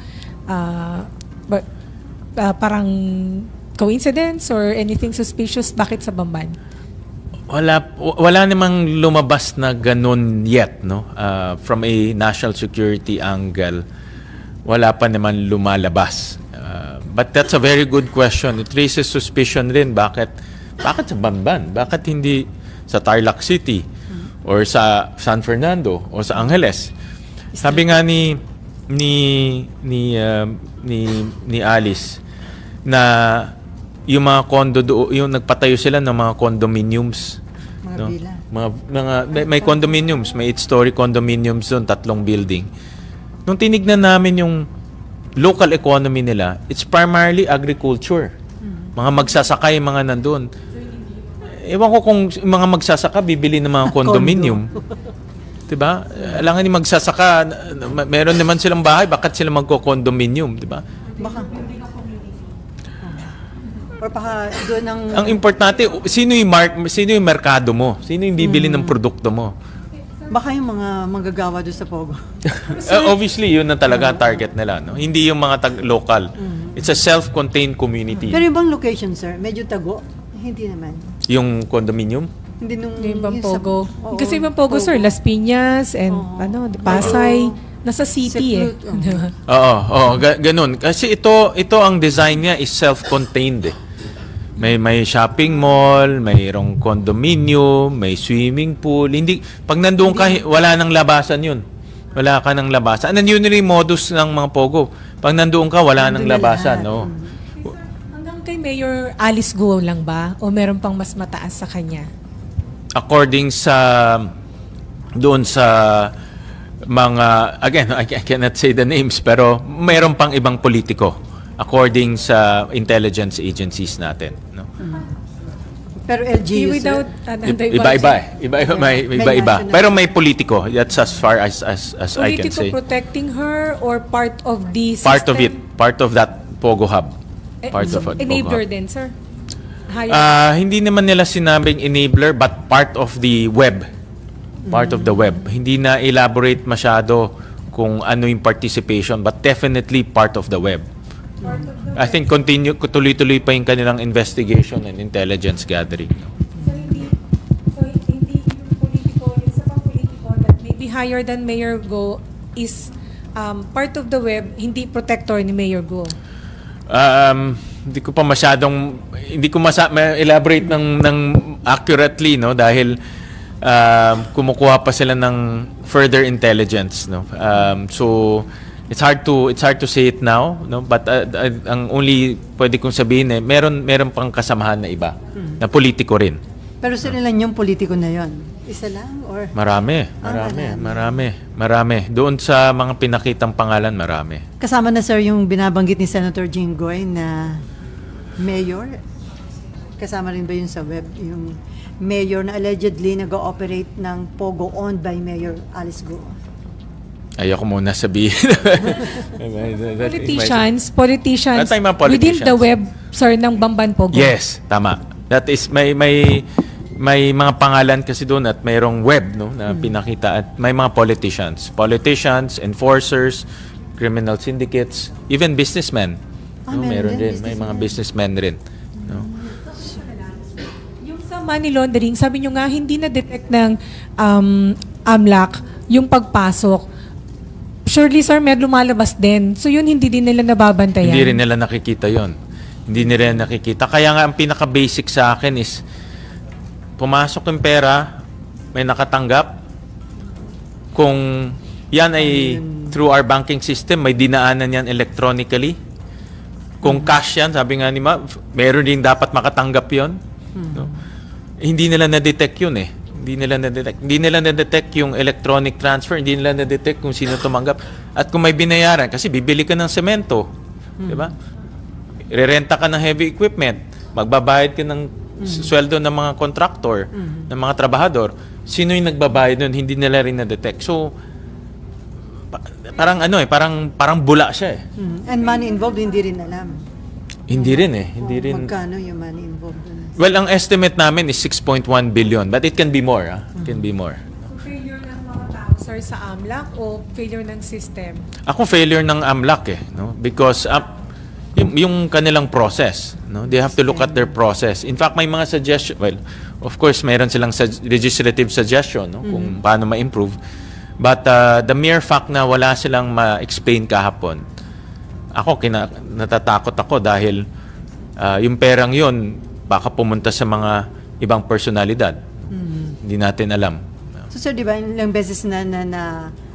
parang coincidence or anything suspicious? Bakit sa Bamban? Wala namang lumabas na ganun yet, no? From a national security angle, wala pa naman lumalabas. But that's a very good question. It raises suspicion rin. Bakit sa Bamban? Bakit hindi sa Tarlac City or sa San Fernando o sa Angeles? Sabi nga ni Alice na yung mga condo yung nagpatayo sila ng mga condominiums, no? May condominiums, may 8-story condominiums doon, 3 building. Nung tinignan namin yung local economy nila, it's primarily agriculture. Mga magsasaka yung mga nandun. Ewan ko kung mga magsasaka bibili ng mga condominium. Diba? Alangan ni magsasaka, meron naman silang bahay, bakit sila magko-condominium, diba? Baka. Or baka doon ang importante, sino yung merkado mo? Sino yung bibili ng produkto mo? Baka yung mga manggagawa doon sa Pogo. Obviously, yun na talaga ang target nila, no? Hindi yung mga local. It's a self-contained community. Pero yung bang location, sir? Medyo tago? Hindi naman. Yung condominium? Hindi nung... Yung ibang yung Pogo. Oo, Kasi ibang Pogo, sir, Las Piñas and Pasay. Nasa city Oo, ganun. Kasi ito ang design niya is self-contained eh. May shopping mall, mayroong condominium, may swimming pool. Hindi, pag nandoon ka, wala nang labasan yun. Wala ka nang labasan. And yun yung modus ng mga Pogo. Pag nandoon ka, wala nang labasan. No? Hanggang kay Mayor Alice Guo lang ba? O meron pang mas mataas sa kanya? According doon sa mga, again, I cannot say the names, pero mayroon pang ibang politiko according sa intelligence agencies natin, no? Pero LGU, Without iba. Pero may politiko. That's as far as I can politiko say. protecting her or part of the system? Part of it. Part of that Pogo Hub. Part of it. Enabler din, sir? Hindi naman nila sinabing enabler, but part of the web. Part of the web. Hindi na elaborate masyado kung ano yung participation, but definitely part of the web. I think tuloy-tuloy pa yung kanilang investigation and intelligence gathering. So hindi yung politiko, yung isa pang politiko that may be higher than Mayor Go is part of the web, hindi protector ni Mayor Go? Hindi ko elaborate ng accurately, no, dahil kumukuha pa sila ng further intelligence, no. So it's hard to say it now, no, but ang only pwede kong sabihin meron pang kasamahan na iba na politiko rin. Pero sila lang yung politiko na yon. Isa lang or Marami. Doon sa mga pinakitang pangalan, marami. kasama na, sir, yung binabanggit ni Senator Jinggoy na mayor? Kasama rin ba yun sa web? Yung mayor na allegedly nag-ooperate ng Pogo owned by Mayor Alice Go? Ayoko muna sabihin. Politicians Politicians. within the web, sir, ng Bamban Pogo? Yes, tama. That is, may mga pangalan kasi doon at mayroong web, no, na pinakita, at may mga politicians, enforcers, criminal syndicates, even businessmen. No, meron din, may mga businessmen rin. No. Yung sa money laundering, sabi nyo nga, hindi na-detect ng AMLAC yung pagpasok. Surely, sir, may lumalabas din. So, yun, hindi din nila nababantayan. Hindi rin nila nakikita yon. Hindi nila nakikita. Kaya nga, ang pinaka-basic sa akin is, pumasok yung pera, may nakatanggap. Kung yan ay through our banking system, may dinaanan yan electronically. Kung cash yan, sabi nga ni Ma, meron din dapat makatanggap yon. No? Hindi nila na-detect yun eh. Hindi nila na-detect. Hindi nila na-detect yung electronic transfer, hindi nila na-detect kung sino tumanggap. At kung may binayaran, kasi bibili ka ng semento, di ba? Irerenta ka ng heavy equipment, magbabayad ka ng sweldo ng mga contractor, ng mga trabahador. Sino yung nagbabayad nun? Hindi nila rin na-detect. So, parang parang bula siya eh. And money involved, hindi rin alam. Hindi rin eh. Hindi rin. Magkano yung money involved dun? Well, ang estimate namin is 6.1 billion, but it can be more. It can be more. Failure ng mga tao, sir, sa AMLAC o failure ng system? Ako failure ng AMLAC eh, no? Because yung kanilang process, no? They have to look at their process. In fact, may mga suggestion, well, of course, mayroon silang legislative suggestion, no? Kung paano ma-improve. But the mere fact na wala silang ma-explain kahapon, ako natatakot ako dahil yung perang yun baka pumunta sa mga ibang personalidad. Hindi natin alam. So sir, di ba, ilang beses na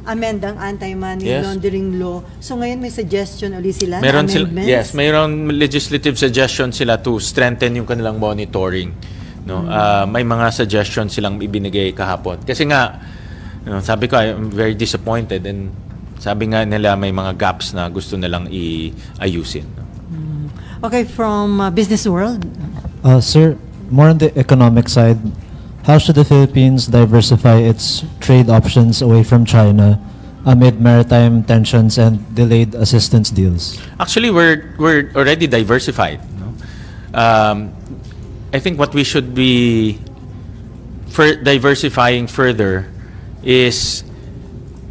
amend ang anti-money laundering law. So ngayon may suggestion ulit sila na amendments? Yes, mayroon legislative suggestion sila to strengthen yung kanilang monitoring. No? May mga suggestions silang ibinigay kahapon. Kasi nga, sabi ko, I'm very disappointed and sabi nga nila may mga gaps na gusto nilang i-ayusin. No? Okay, from Business World. Sir, more on the economic side, how should the Philippines diversify its trade options away from China amid maritime tensions and delayed assistance deals? Actually, we're already diversified. No? I think what we should be diversifying further is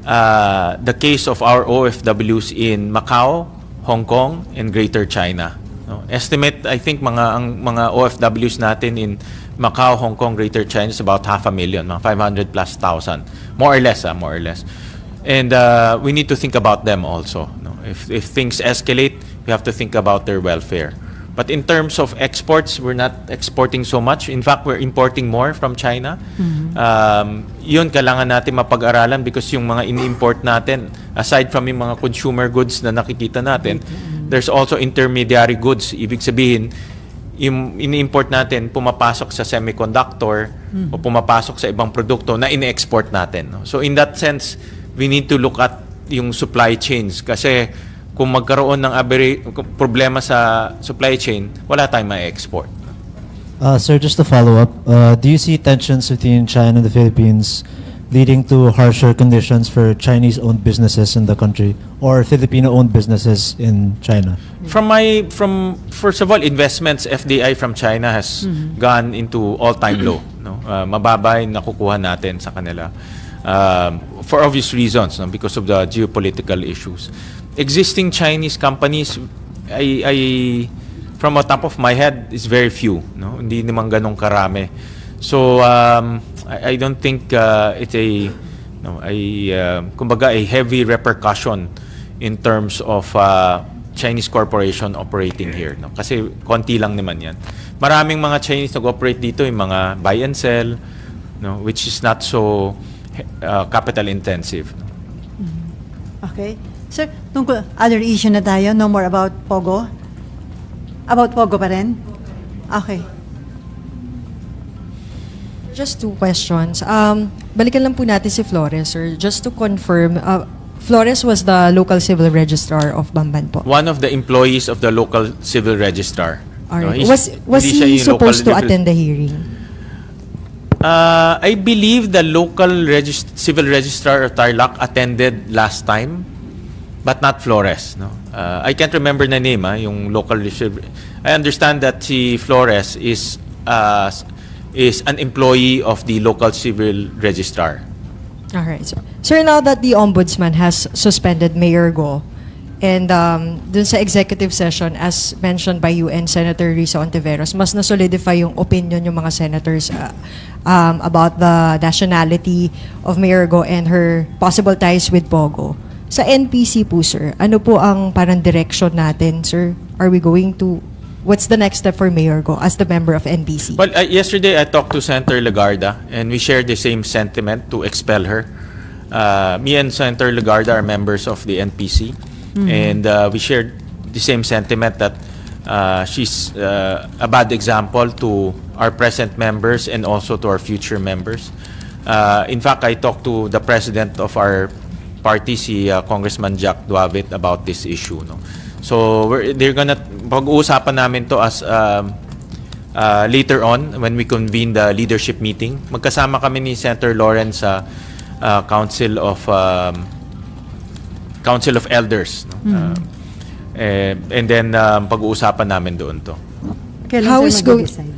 the case of our OFWs in Macau, Hong Kong, and Greater China. No? Estimate, I think, ang mga OFWs natin in Macau, Hong Kong, Greater China is about 500,000, mga 500,000+, more or less. And we need to think about them also. No? If things escalate, we have to think about their welfare. But in terms of exports, we're not exporting so much. In fact, we're importing more from China. Yun, kailangan natin mapag-aralan because yung mga ini-import natin, aside from yung mga consumer goods na nakikita natin, there's also intermediary goods. Ibig sabihin, yung ini-import natin, pumapasok sa semiconductor o pumapasok sa ibang produkto na ini-export natin. No? So in that sense, we need to look at yung supply chains kasi kung magkaroon ng problema sa supply chain, wala tayong ma-export. Sir, just to follow up, do you see tensions between China and the Philippines leading to harsher conditions for Chinese-owned businesses in the country or Filipino-owned businesses in China? First of all, investments, FDI from China has gone into all-time low. No? Mababa yung nakukuha natin sa kanila. For obvious reasons, no? Because of the geopolitical issues. Existing Chinese companies, from the top of my head, is very few. No? Hindi naman ganong karami. So, I don't think it's kumbaga a heavy repercussion in terms of Chinese corporation operating here. No? Kasi konti lang naman yan. Maraming mga Chinese nag-operate dito, yung mga buy and sell, no? Which is not so capital intensive. No? Okay. Sir, tungkol other issue na tayo, no more about Pogo? About Pogo pa rin? Okay. Just two questions. Balikan lang po natin si Flores, sir. Just to confirm, Flores was the local civil registrar of Bamban po. One of the employees of the local civil registrar. Alright. No, Was he supposed to attend the hearing? I believe the local civil registrar of Tarlac attended last time, but not Flores. No, I can't remember the name. Yung local. I understand that si Flores is an employee of the local civil registrar. All right, sir. Sir, now that the ombudsman has suspended Mayor Go, and dun sa executive session, as mentioned by you and Senator Risa Ontiveros, mas na-solidify yung opinion yung mga senators about the nationality of Mayor Go and her possible ties with Pogo. Sa NPC po, sir, ano po ang parang direction natin, sir? Are we going to... What's the next step for Mayor Go as the member of NPC? Well, yesterday I talked to Senator Legarda and we shared the same sentiment to expel her. Me and Senator Legarda are members of the NPC, and we shared the same sentiment that she's a bad example to our present members and also to our future members. In fact, I talked to the president of our party, si Congressman Jack Duavit, about this issue. No? So pag-uusapan namin to as later on when we convene the leadership meeting. Magkasama kami ni Senator Lawrence sa Council of Elders. No? And then pag-uusapan namin doon to. Kailan How sir is going- mag-decide?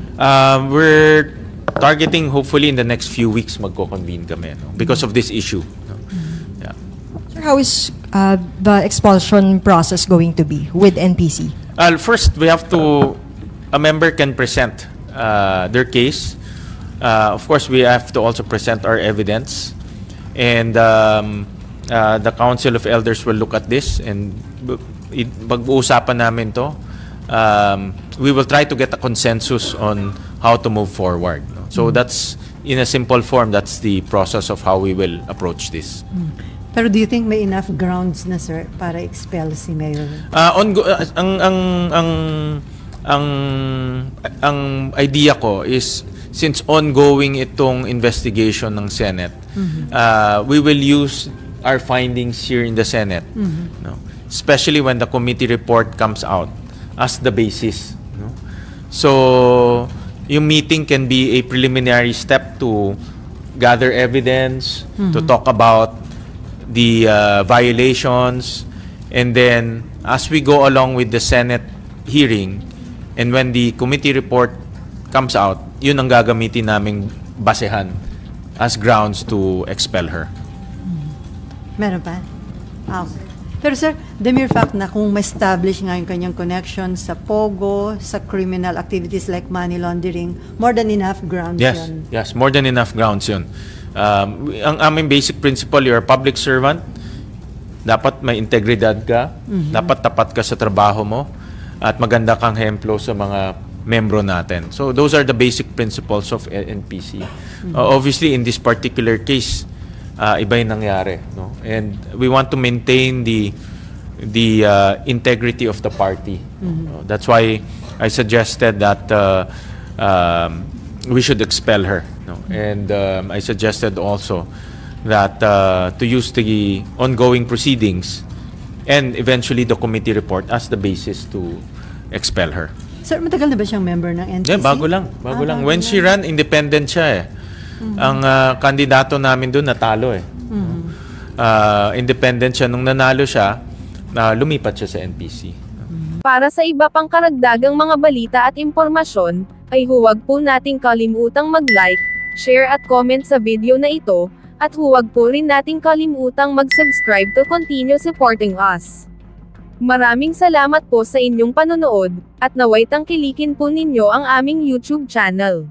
We're targeting hopefully in the next few weeks magko-convene kami, no? Because of this issue. No? Yeah. Sir, how is the expulsion process going to be with NPC? First, a member can present their case. Of course, we have to also present our evidence. And the Council of Elders will look at this and pag-uusapan namin to. We will try to get a consensus on how to move forward. No? So that's, in a simple form, that's the process of how we will approach this. Pero do you think may enough grounds na, sir, para expel si Mayor? Ang idea ko is, since ongoing itong investigation ng Senate, we will use our findings here in the Senate, no? Especially when the committee report comes out, as the basis. No? So, yung meeting can be a preliminary step to gather evidence, to talk about the violations, and then as we go along with the Senate hearing, and when the committee report comes out, yun ang gagamitin naming basehan as grounds to expel her. Meron pa? Pero sir, the mere fact na kung ma-establish nga yung kanyang connection sa POGO, sa criminal activities like money laundering, more than enough grounds yun. Yes, more than enough grounds yun. Ang aming basic principle, you're a public servant, dapat may integridad ka, dapat tapat ka sa trabaho mo, at maganda kang hemplo sa mga membro natin. So those are the basic principles of NPC. Obviously, in this particular case, iba yung nangyari, no? And we want to maintain the integrity of the party. That's why I suggested that we should expel her, no? And I suggested also that to use the ongoing proceedings and eventually the committee report as the basis to expel her. Sir, matagal na ba siyang member ng NPC? Yeah, bago lang. When she ran, independent siya eh. Ang kandidato namin doon natalo eh. Independent siya. Nung nanalo siya, lumipat siya sa NPC. Para sa iba pang karagdagang mga balita at impormasyon, ay huwag po nating kalimutang mag-like, share at comment sa video na ito, at huwag po rin nating kalimutang mag-subscribe to continue supporting us. Maraming salamat po sa inyong panonood, at naway tangkilikin po ninyo ang aming YouTube channel.